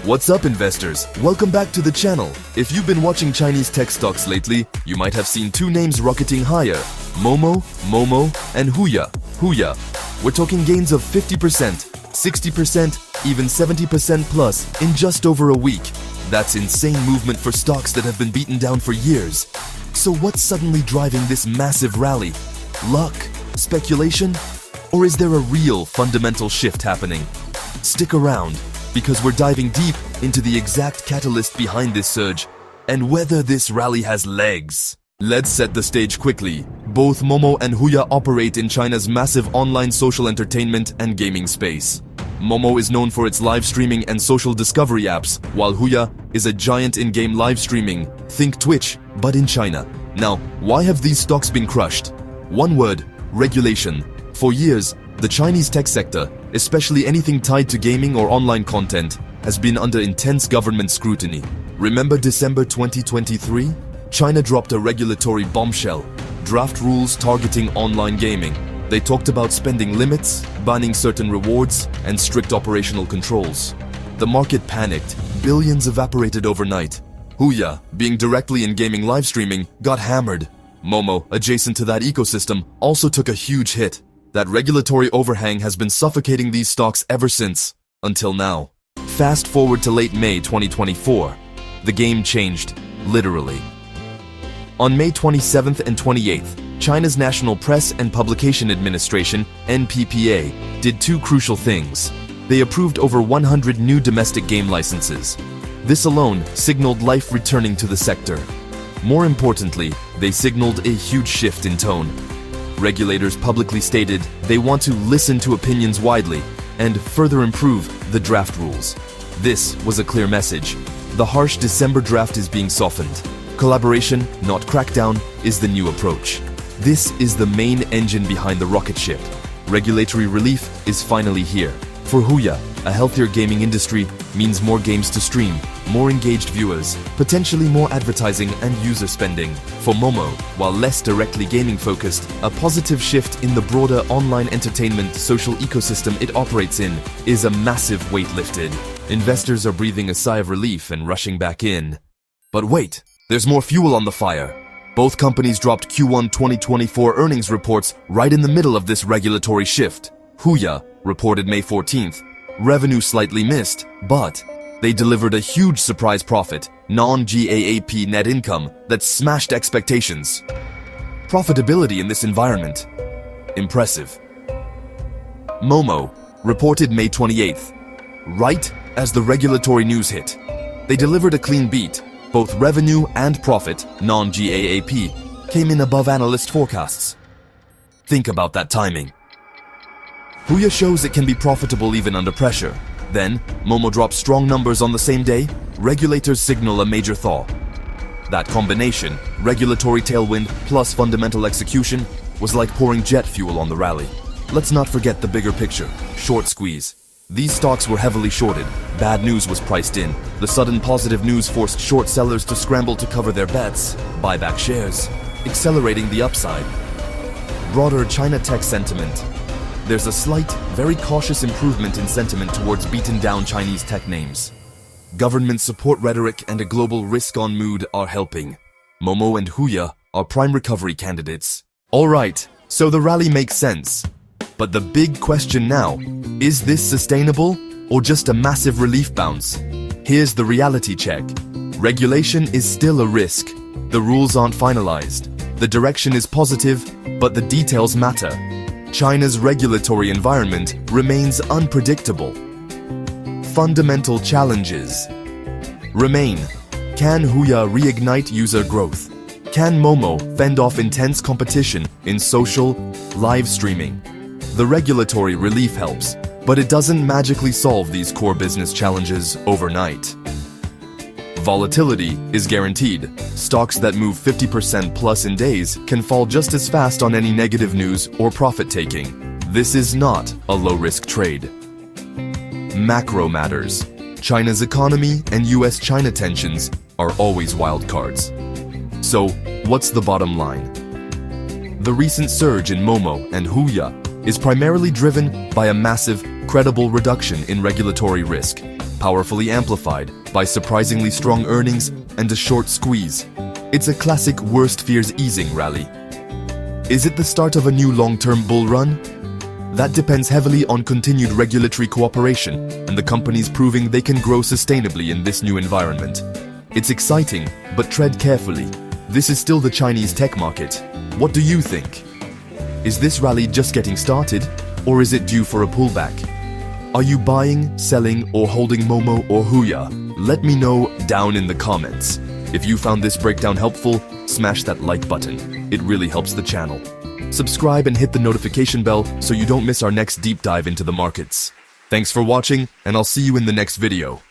What's up, investors? Welcome back to the channel. If you've been watching Chinese tech stocks lately, you might have seen two names rocketing higher: Momo, and Huya. We're talking gains of 50%, 60%, even 70% plus in just over a week. That's insane movement for stocks that have been beaten down for years. So what's suddenly driving this massive rally? Luck? Speculation? Or is there a real fundamental shift happening? Stick around, because we're diving deep into the exact catalyst behind this surge and whether this rally has legs. Let's set the stage quickly. Both Momo and Huya operate in China's massive online social entertainment and gaming space. Momo is known for its live streaming and social discovery apps, while Huya is a giant in-game live streaming, think Twitch, but in China. Now, why have these stocks been crushed? One word: regulation. For years, the Chinese tech sector, especially anything tied to gaming or online content, has been under intense government scrutiny. Remember December 2023? China dropped a regulatory bombshell: draft rules targeting online gaming. They talked about spending limits, banning certain rewards, and strict operational controls. The market panicked. Billions evaporated overnight. Huya, being directly in gaming live streaming, got hammered. Momo, adjacent to that ecosystem, also took a huge hit. That regulatory overhang has been suffocating these stocks ever since, until now. Fast forward to late May 2024. The game changed, literally. On May 27th and 28th, China's National Press and Publication Administration, NPPA, did two crucial things. They approved over 100 new domestic game licenses. This alone signaled life returning to the sector. More importantly, they signaled a huge shift in tone. Regulators publicly stated they want to listen to opinions widely and further improve the draft rules. This was a clear message. The harsh December draft is being softened. Collaboration, not crackdown, is the new approach. This is the main engine behind the rocket ship. Regulatory relief is finally here. For Huya, a healthier gaming industry means more games to stream, more engaged viewers, potentially more advertising and user spending. For Momo, while less directly gaming focused, a positive shift in the broader online entertainment social ecosystem it operates in is a massive weight lifted. Investors are breathing a sigh of relief and rushing back in. But wait, there's more fuel on the fire. Both companies dropped Q1 2024 earnings reports right in the middle of this regulatory shift. Huya reported May 14th. Revenue slightly missed, but they delivered a huge surprise profit, non-GAAP net income, that smashed expectations. Profitability in this environment: impressive. Momo reported May 28th, right as the regulatory news hit. They delivered a clean beat. Both revenue and profit, non-GAAP, came in above analyst forecasts. Think about that timing. Huya shows it can be profitable even under pressure. Then, Momo drops strong numbers on the same day. Regulators signal a major thaw. That combination, regulatory tailwind plus fundamental execution, was like pouring jet fuel on the rally. Let's not forget the bigger picture: short squeeze. These stocks were heavily shorted. Bad news was priced in. The sudden positive news forced short sellers to scramble to cover their bets, buy back shares, accelerating the upside. Broader China tech sentiment. There's a slight, very cautious improvement in sentiment towards beaten-down Chinese tech names. Government support rhetoric and a global risk-on mood are helping. Momo and Huya are prime recovery candidates. Alright, so the rally makes sense. But the big question now: is this sustainable or just a massive relief bounce? Here's the reality check. Regulation is still a risk. The rules aren't finalized. The direction is positive, but the details matter. China's regulatory environment remains unpredictable. Fundamental challenges remain. Can Huya reignite user growth? Can Momo fend off intense competition in social live streaming? The regulatory relief helps, but it doesn't magically solve these core business challenges overnight. Volatility is guaranteed. Stocks that move 50% plus in days can fall just as fast on any negative news or profit-taking. This is not a low-risk trade. Macro matters. China's economy and US-China tensions are always wild cards. So, what's the bottom line? The recent surge in Momo and Huya is primarily driven by a massive, credible reduction in regulatory risk. powerfully amplified by surprisingly strong earnings and a short squeeze. It's a classic worst fears easing rally. Is it the start of a new long-term bull run? That depends heavily on continued regulatory cooperation and the companies proving they can grow sustainably in this new environment. It's exciting, but tread carefully. This is still the Chinese tech market. What do you think? Is this rally just getting started, or is it due for a pullback? Are you buying, selling, or holding Momo or Huya? Let me know down in the comments. If you found this breakdown helpful, smash that like button. It really helps the channel. Subscribe and hit the notification bell so you don't miss our next deep dive into the markets. Thanks for watching, and I'll see you in the next video.